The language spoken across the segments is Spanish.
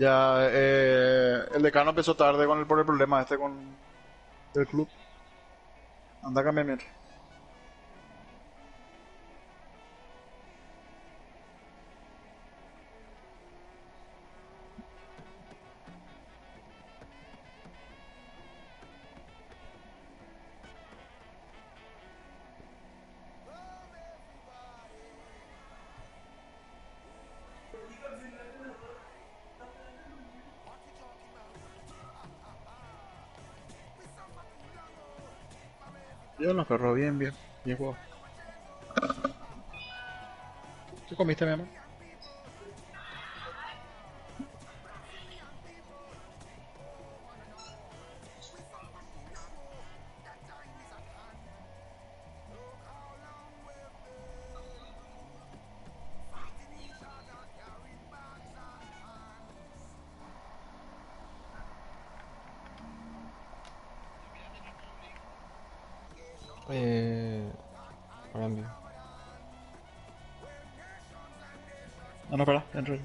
Ya el decano empezó tarde por el problema este con el club. Anda a cambiar. Bien los perros, bien, bien. Bien jugado. ¿Qué comiste, mi amor? Eh. Ahora envío. No, no, espera, dentro.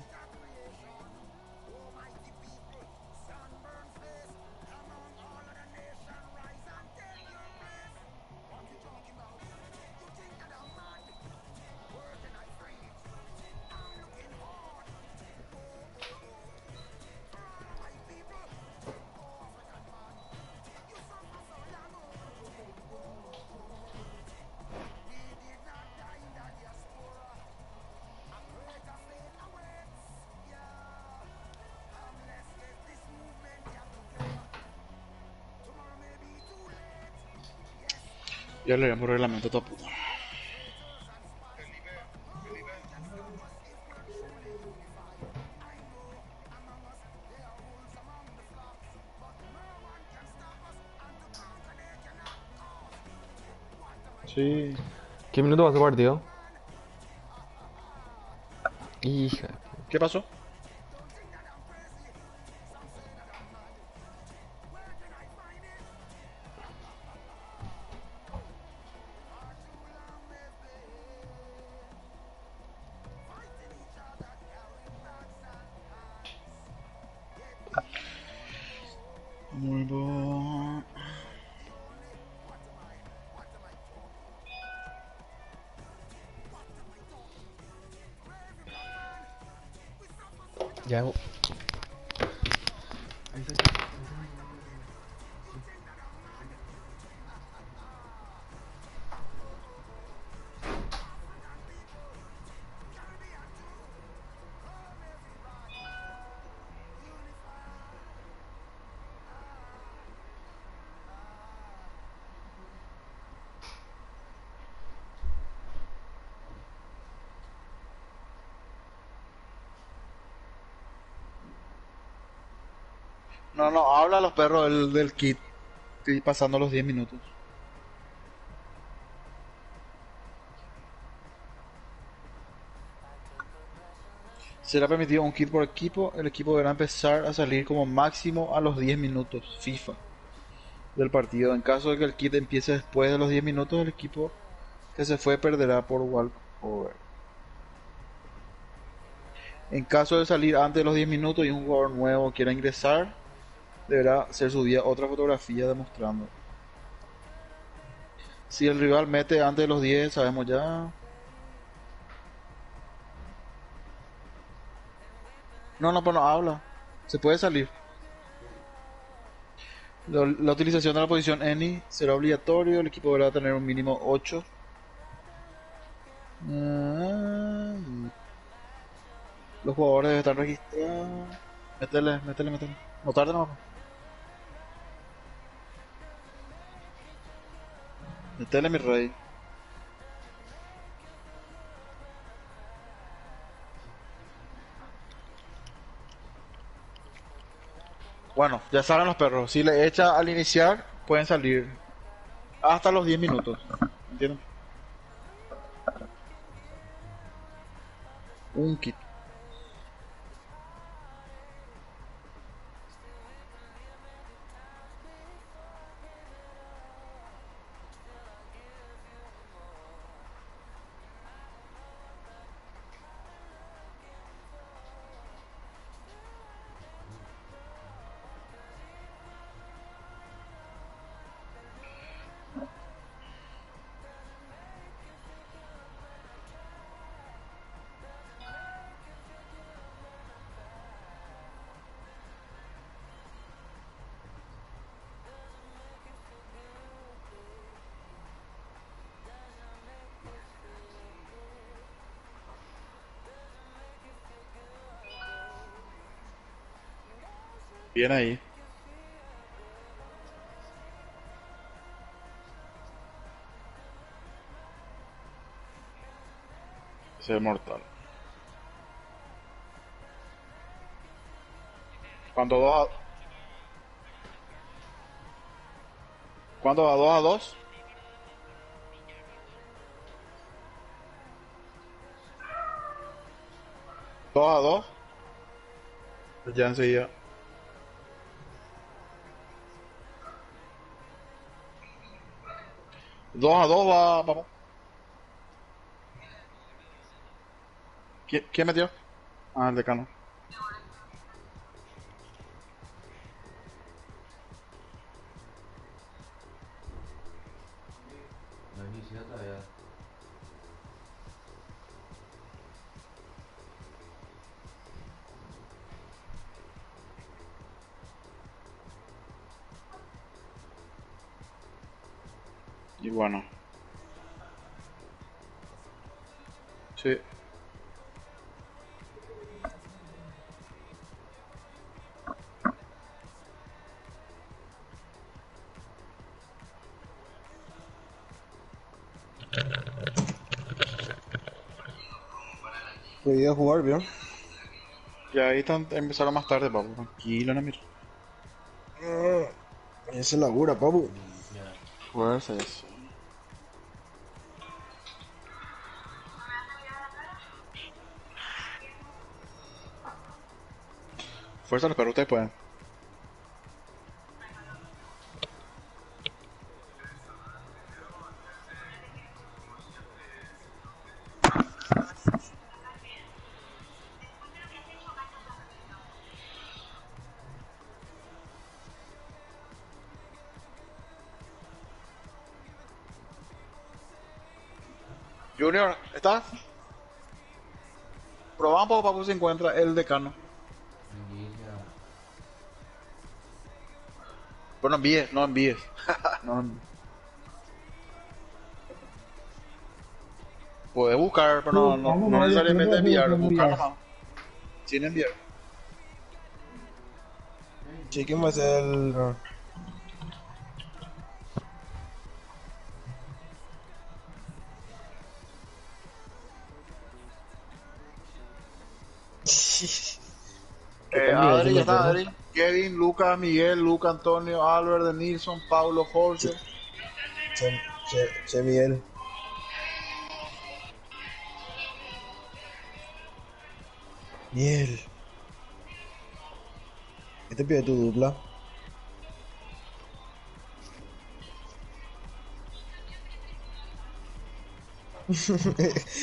Ya le por reglamento toda puta. Sí. ¿Qué minuto va su partido? Hija. ¿Qué pasó? Muy bueno. Ya. No, no, habla a los perros del kit. Estoy pasando los 10 minutos. Será permitido un kit por equipo. El equipo deberá empezar a salir como máximo a los 10 minutos FIFA del partido. En caso de que el kit empiece después de los 10 minutos, el equipo que se fue perderá por walkover. En caso de salir antes de los 10 minutos y un jugador nuevo quiera ingresar, deberá ser subida otra fotografía demostrando. Si el rival mete antes de los 10, sabemos ya. No, no, pues no habla. Se puede salir. La utilización de la posición any será obligatorio. El equipo deberá tener un mínimo 8. Los jugadores deben estar registrados. Métele, métele, métele. No tarde, no. Métele, mi rey. Bueno, ya salen los perros. Si le echa al iniciar, pueden salir hasta los 10 minutos. ¿Entienden? Un kit. Bien ahí. Ese es mortal. Cuando dos a... ¿Cuándo va 2-2? 2-2. Ya enseguida. 2-2 va, vamos. ¿Quién metió? Ah, el decano. No inició todavía. Y bueno. Sí. Podía jugar bien. Y ahí empezaron más tarde, papu. Tranquilo, Namir. Esa es la cura, papu. Inicia. Fuerza eso. Fuerza los perros, ustedes pueden. Junior, ¿estás? Probamos, papu, si encuentra el decano. Inicia. Pero no envíes, no envíes. No, puedes buscar, pero Tú, vamos no a ver, yo no necesariamente puedo jugar enviar. con Buscar Urias. nomás. Sin enviar. Sí, ¿quién va a ser el...? ¿Qué tal Adri, el ya está, eterno? Adri. Kevin, Lucas, Miguel, Luca, Antonio, Albert, Denilson, Paulo, Che, Jorge. che, Miguel. Miel. ¿Qué te pide tu dupla?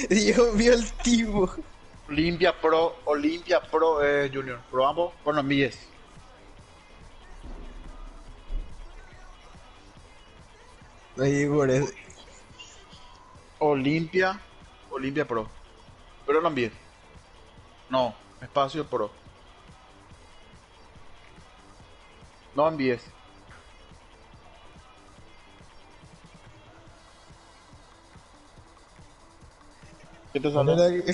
Dios mío, el tipo. Olimpia Pro, Junior. Probamos, pero no envíes. Ahí, por eso. Olimpia Pro. Pero no envíes. No, espacio Pro. No envíes. ¿Qué te ¿Cuál sale? era?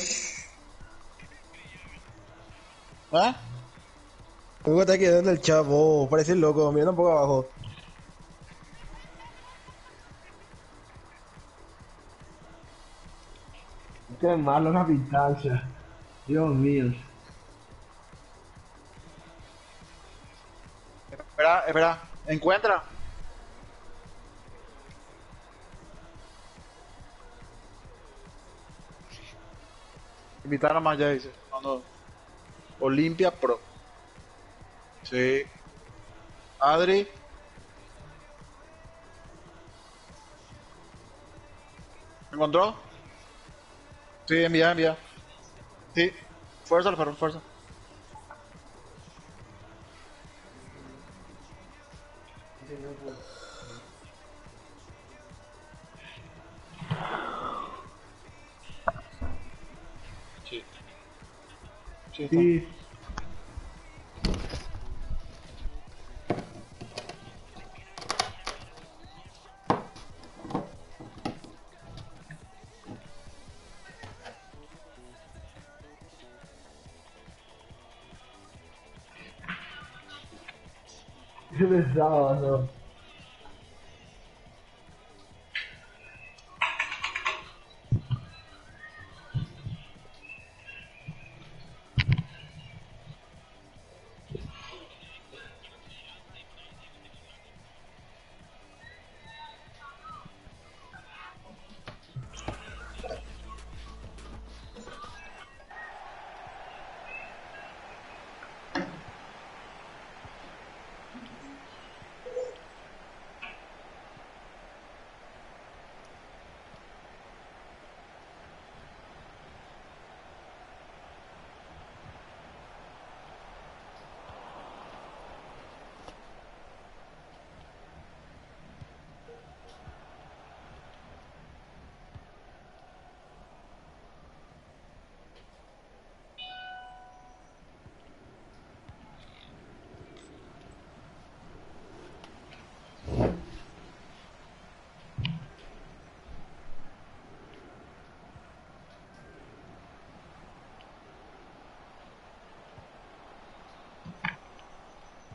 ¿Eh? Luego está quedando el chavo. Parece loco. Mira un poco abajo. Qué malo capitán, o sea. Dios mío. Espera, espera. Encuentra. Invitar a más ya dice. No, no. Olimpia Pro. Sí. Adri. ¿Me encontró? Sí, envía, envía. Sí. Fuerza, perro, fuerza. Sí. Sí, está. Sí, Qué pesado, no.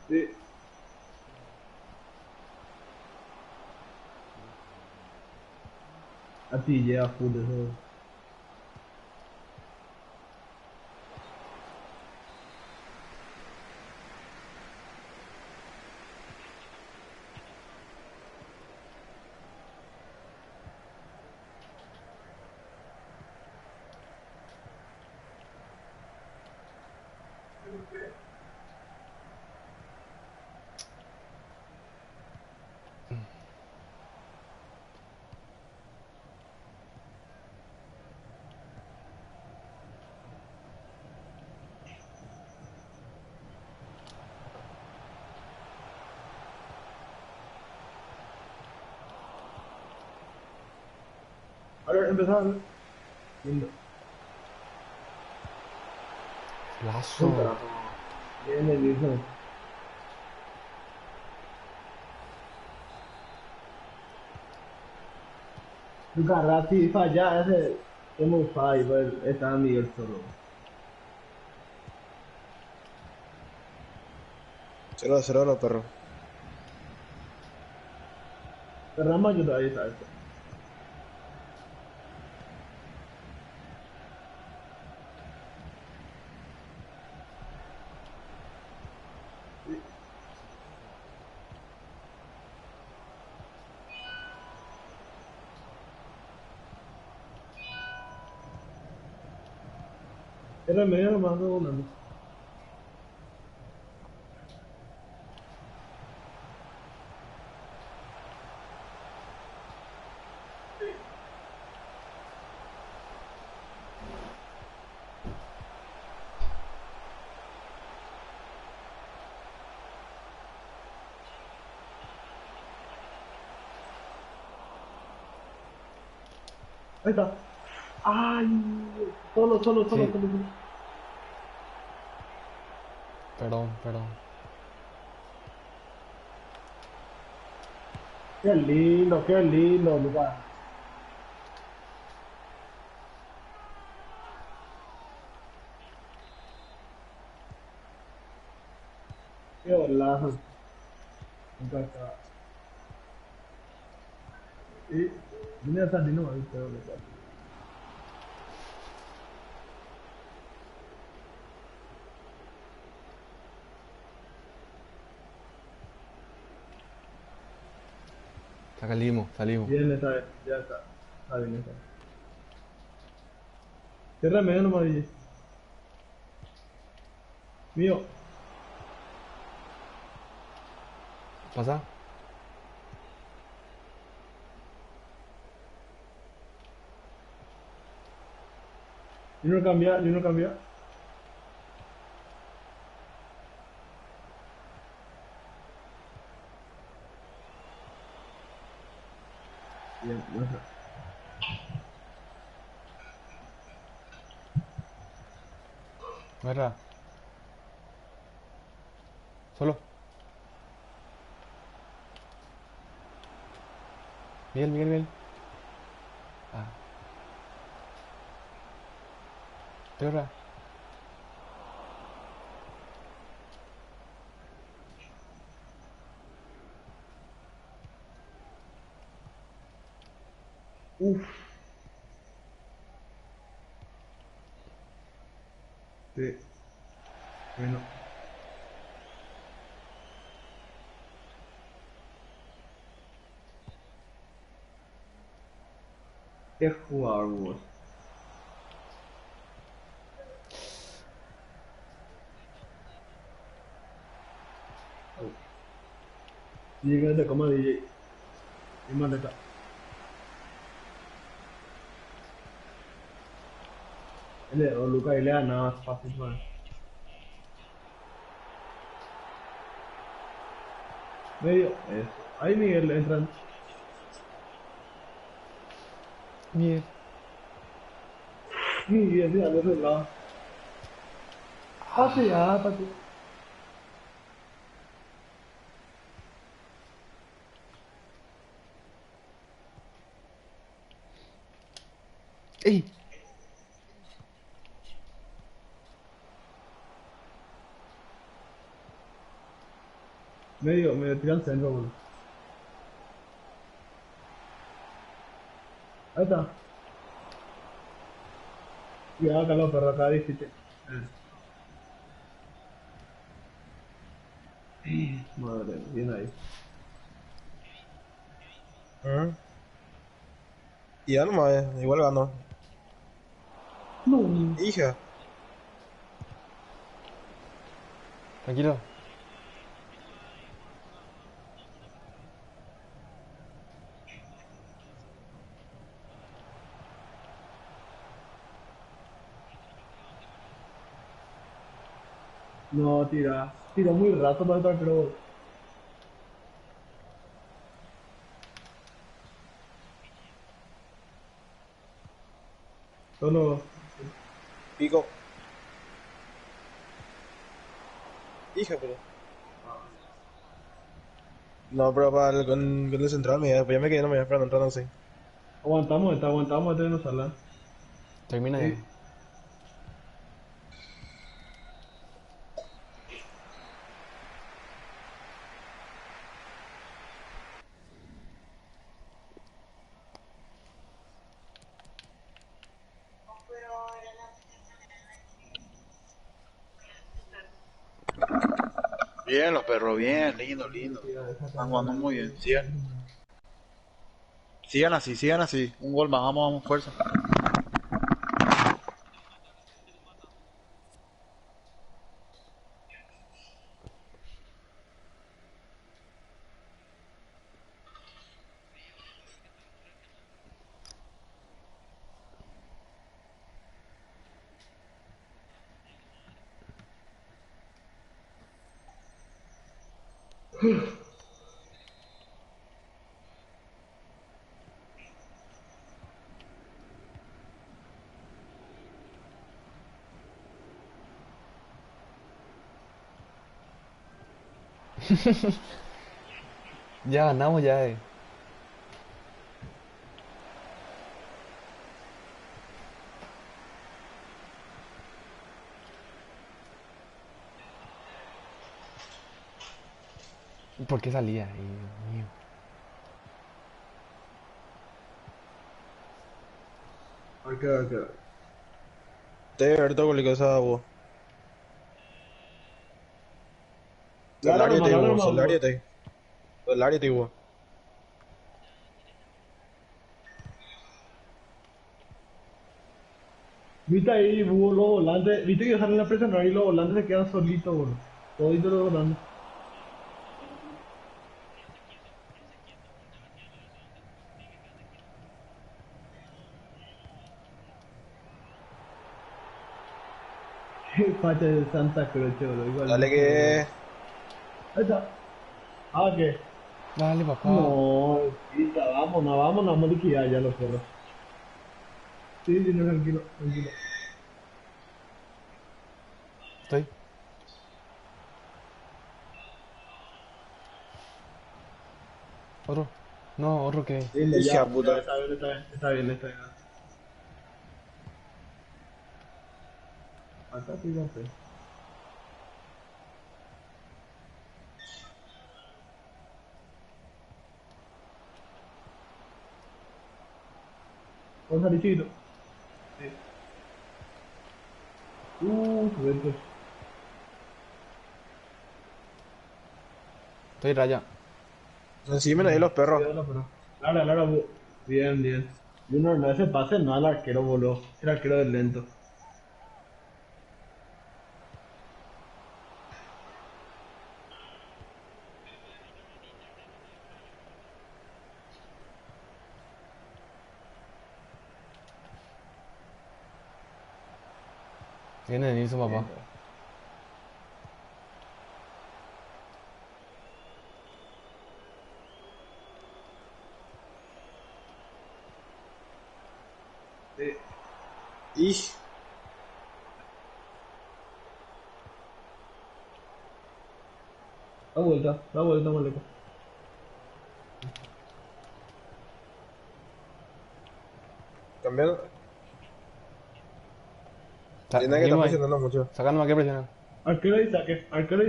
Sí. Así llega full eso. A ver, empezamos. Lindo. Lazo. Bien, listo. Tu carrera si falla, ese es muy fácil, pues está Miguel solo. 0-0 los perros. Cerramos yo todavía está esto. Era el medio nomás de una. Ahí está. Ay, solo, Sí. solo. Perdón, perdón. Qué lindo, Lucas. Qué golazo. Nunca está. Y vine a salir, no, ahí pero Lucas. Salimos, salimos. Bien, está bien, ya está. Está bien, está bien. Cierra medio nomás, DJ. Mío. ¿Pasa? Ni no cambia, ni no cambia. Bien, no sé. ¿Verdad? Solo. Miguel, Miguel, Miguel. Ah. ¿Verdad? Uf. Sí. Bueno. Qué jugador vos. Llega de coma DJ. Y maleta. O Luca y Lea nada más fácil, man. Medio. Eso. Ahí Miguel entran. Miguel. Miguel, mira, de ese lado. Pase ya, pase. ¡Ey! Medio tira al centro, boludo. Ahí está. Cuidado, Carlos, perro, acá dijiste. Madre, bien ahí. Ujú. Y ya nomás, igual ganó. No. Hija. Tranquilo. No, tira. Tira muy rato para entrar, pero. Solo. Pico. Hija, pero. No, pero para con el central, mira, pues ya me quedé, no me voy a esperar, no entrando así. Aguantamos hasta que nos salgan. Termina ya. Sí. Bien, los perros, bien, lindo, lindo. Tira, esa Están cámara jugando la muy bien. Sigan así, sigan así. Un gol más, vamos, vamos, fuerza. Ya ganamos ya, ¿Por qué salía? Ay, Dios mío. Ok. Debe haber todo con esa vos. Lara nomás, Solariete. Solariete, vos. Viste ahí, hubo los volantes. Viste que salen a presionar y los volantes se quedan solitos, boludo. Toditos los volantes. Facha de Santa Cruz, boludo. Dale Igualito, boludo. que. Ahí está. Ah, ¿qué? Dale, papá. No, pita, vámonos, vamos a liquidar ya los perros. Sí, sí, no, tranquilo, tranquilo. Estoy. Otro. No, otro que. Lindo, Hija ya, puta. está bien. Acá fíjate. Con salichito. Sí. Suerte. Estoy raya. Encima ahí los perros. Cuidado, pero. Lara, bien, bien. Junior, no ese pase, no al arquero voló. El arquero es lento. Viene de su papá. Sí. Y Da vuelta, moleco. también tiene que estar Seguimos ahí. presionando mucho. Sacando más que presionar. Arquero y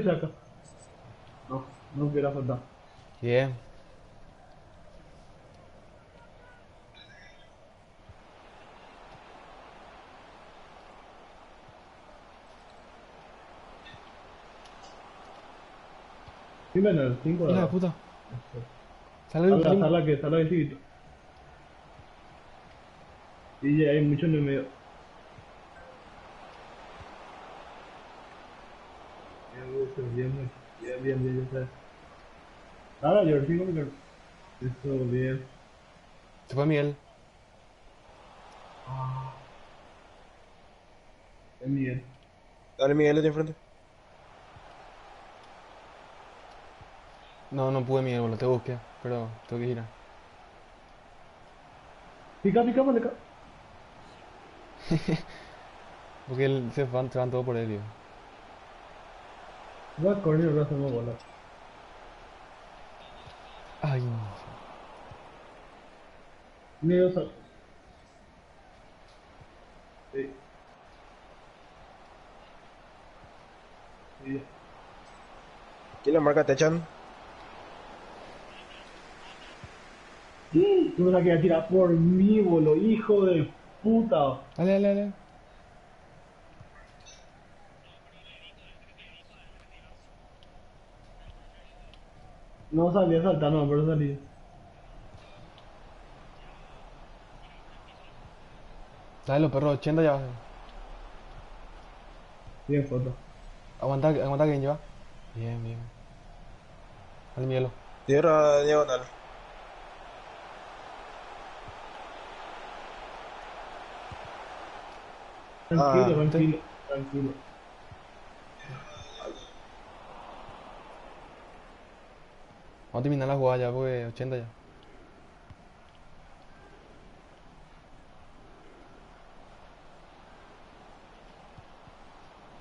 saque. No, no hubiera faltado. Bien. Sí, menos, 5 Hija de de puta. Sale el primo. Sala que chiquito. Y ya hay mucho en el medio. Bien, ya está. Ahora, George, 5 minutos. Eso, bien. Se fue Miguel. Es Miguel. Dale Miguel de enfrente. No, no pude Miguel, boludo. Te busqué. Pero tengo que girar. Pica, moleco. Porque él se van todos por él, yo. Va a correr, no hacemos bola. Ay. Medio sal. Sí. Sí. ¿Quién la marca te echan? Tú me la querías tirar por mí, bolo, hijo de puta. Dale. No salía a saltar, no, pero salí. Dale, los perros 80 ya. Bien, foto. Aguanta que lleva. Bien. Dale, Miguelo. Tierra diagonal. Tranquilo. Vamos a terminar la jugada ya, porque 80 ya.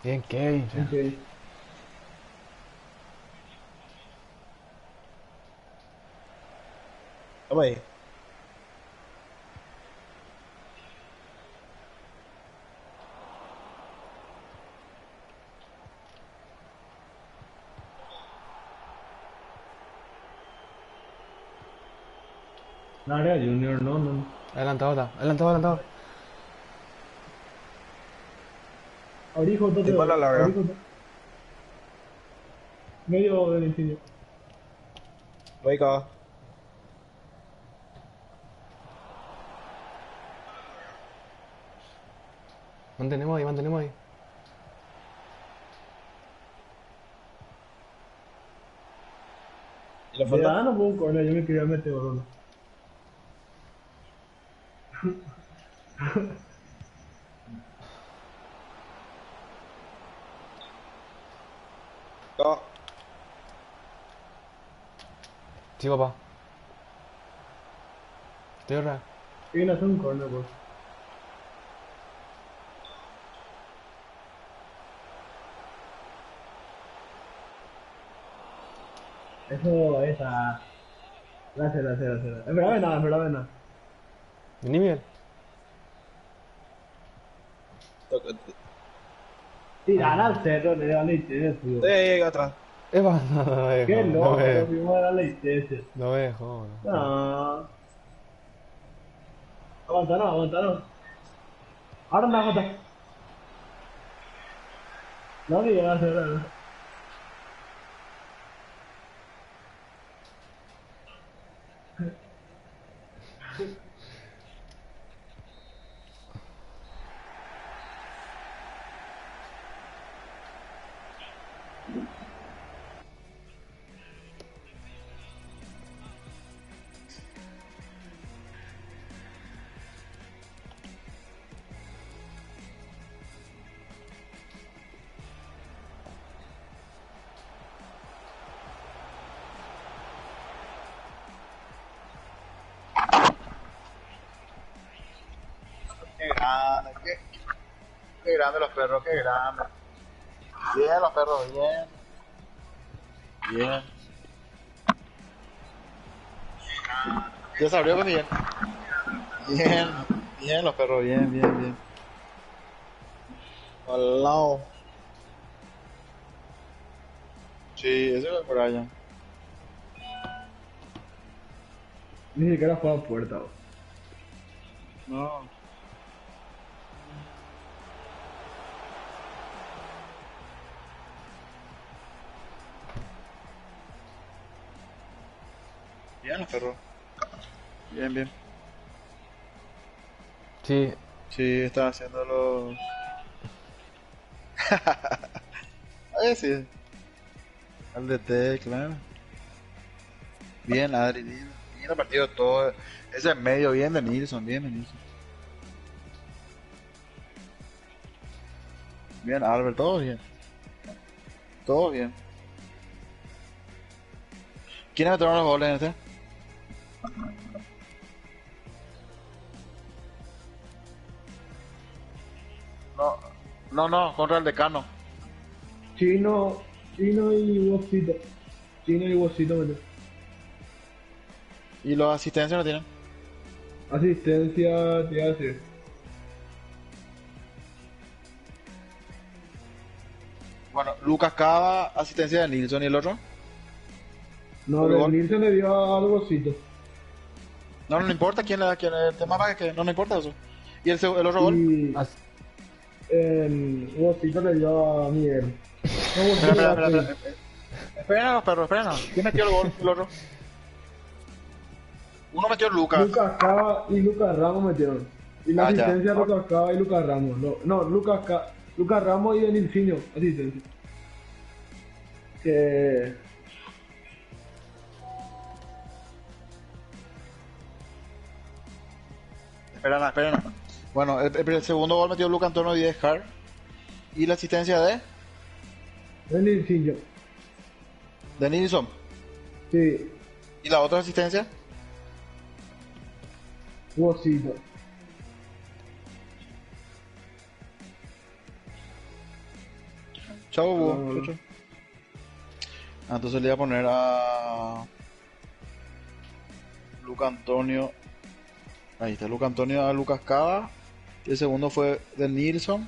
Bien, Kevin. Ok. Toma ahí. Narea Junior, no. Adelantado está. Adelantado. Abrijo, todo. Tipo a la larga. Medio del incendio. Voy acá. Mantenemos ahí. ¿Y la falta? Ya no puedo correr, yo me quería meter, boludo. Acá. Sí, papá. Estoy ahora. Viene a hacer un corner, pues. Esa. Gracias. Espera, nada. Vení, Miguel. Tirar al cerro, le da leche, tío. Ahí atrás. Eva, no me Qué dejó. loco, lo fuimos a la leche. No me dejó. No. Aguantanos, aguantanos. Ahora me aguanta. No, ni llega a hacer nada. Qué grande, qué grande los perros, qué grande. Bien los perros, bien. Bien. Ya se abrió con bien. Bien, bien los perros, bien, bien, bien. Al lado. Sí, ese es el Brian. Ni siquiera fue a puerta. Bro. No. Bien los perros. Bien, bien. Sí, Sí, están haciendo los... sí. Al DT, claro. Bien, Adri, bien. Bien el partido todo. Ese en medio, bien de Nilsson, bien de Nilsson. Bien, Albert, todo bien. Todo bien. ¿Quiénes metieron los goles en este? No, no, contra el decano. Chino, Chino y Wosito. Chino y Wosito metió. Y los asistencias no tienen. Asistencia, te iba a decir. Bueno, Lucas Cava, asistencia de Nilsson y el otro. No, ¿Por el de gol? Nielsen le dio al Wosito. No, no importa quién le da, quién el tema va que no, no importa eso. ¿Y el otro gol? Y as- el Wosito le dio a Miguel. No, Espera, Wosito le dio a espera, Fede. espera. Esperen a los perros, esperen. ¿Quién metió el gol? El otro. Uno metió Lucas. Lucas Cava y Lucas Ramos metieron. Y la Ah, ya. asistencia Lucas Cava y Lucas Ramos. No, Lucas Ramos y Denilcinho, asistencia. Que Esperen, esperen. Bueno, el segundo gol metió Lucas Antonio Díez Car. Y la asistencia Denilcinho. de Nilsson. Sí, ¿Y la otra asistencia? Wosito. Chau, Hugo. Ah, Chau, chau. Ah, entonces le voy a poner a Luca Antonio. Ahí está, Luca Antonio a Lucas Cava. Y el segundo fue de Nilsson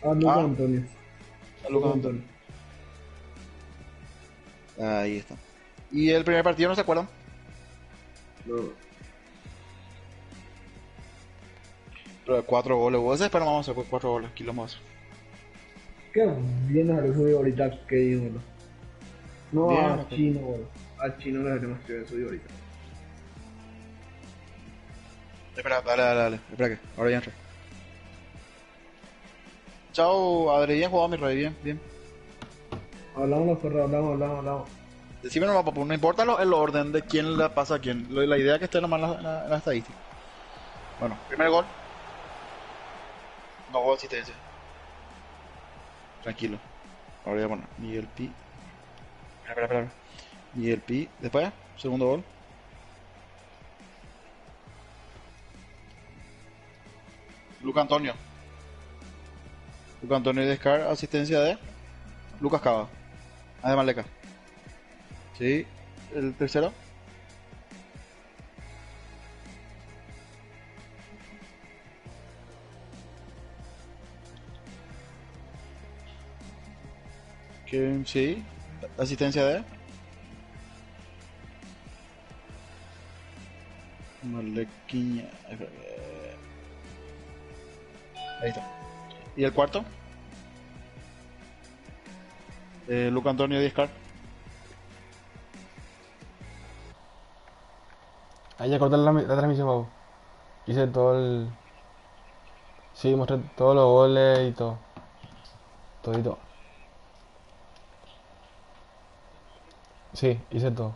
A Lucas Ah. Antonio. a Lucas Antonio. Ahí está. ¿Y el primer partido no se acuerdan? No. Pero 4 goles, vos espera, vamos a hacer 4 goles, aquí lo vamos a hacer. Qué bien nos subido ahorita que digo. No Bien, a ok. Chino, boludo. A Chino le tenemos que subir ahorita. Espera, dale, espera que, ahora ya entra. Chao, Adri, bien jugado mi rey, bien, bien. Hablamos los perros, hablamos. Decime nomás, papu, no importa el orden de quién la pasa a quién, la idea es que esté nomás en la estadística. Bueno, primer gol. No hubo asistencia. Tranquilo. Ahora voy a poner Miguel Pi. Espera. Miguel Pi. Después, segundo gol. Luca Antonio. Luca Antonio Descar, asistencia de Lucas Cava. Además Leca. Sí. El tercero. Que sí. Asistencia de Malequiña. Ahí está. ¿Y el cuarto? Luca Antonio Díaz. Ahí ya corté la transmisión, Pablo. Hice todo el... Sí, mostré todos los goles y todo. Todito. Sí, hice todo.